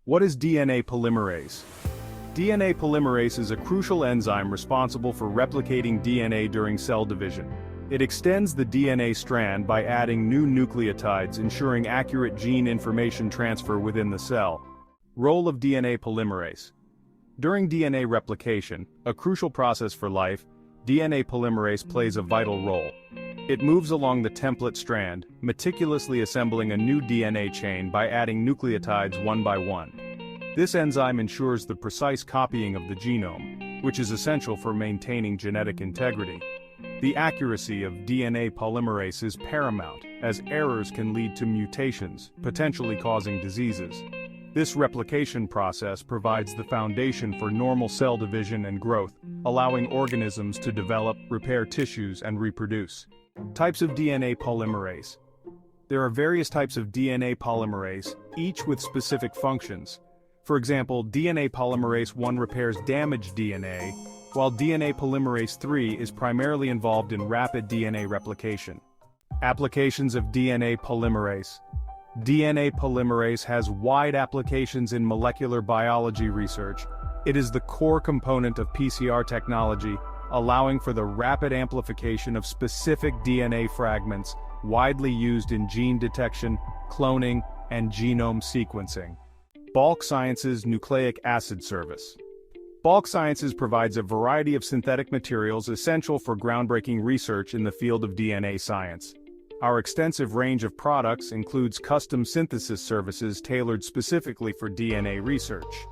What is DNA polymerase? DNA polymerase is a crucial enzyme responsible for replicating DNA during cell division. It extends the DNA strand by adding new nucleotides, ensuring accurate gene information transfer within the cell. Role of DNA polymerase. During DNA replication, a crucial process for life, DNA polymerase plays a vital role. It moves along the template strand, meticulously assembling a new DNA chain by adding nucleotides one by one. This enzyme ensures the precise copying of the genome, which is essential for maintaining genetic integrity. The accuracy of DNA polymerase is paramount, as errors can lead to mutations, potentially causing diseases. This replication process provides the foundation for normal cell division and growth, allowing organisms to develop, repair tissues, and reproduce. Types of DNA polymerase. There are various types of DNA polymerase, each with specific functions. For example, DNA polymerase 1 repairs damaged DNA, while DNA polymerase 3 is primarily involved in rapid DNA replication. Applications of DNA polymerase. DNA polymerase has wide applications in molecular biology research. It is the core component of PCR technology, allowing for the rapid amplification of specific DNA fragments, widely used in gene detection, cloning, and genome sequencing. BOC Sciences Nucleic Acid Service. BOC Sciences provides a variety of synthetic materials essential for groundbreaking research in the field of DNA science. Our extensive range of products includes custom synthesis services tailored specifically for DNA research.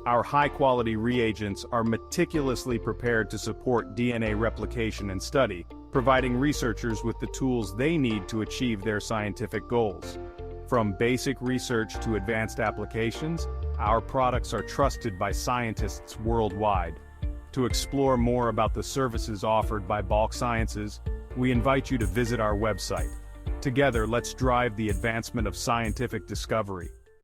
Our high-quality reagents are meticulously prepared to support DNA replication and study, providing researchers with the tools they need to achieve their scientific goals. From basic research to advanced applications, our products are trusted by scientists worldwide. To explore more about the services offered by BOC Sciences, we invite you to visit our website. Together, let's drive the advancement of scientific discovery.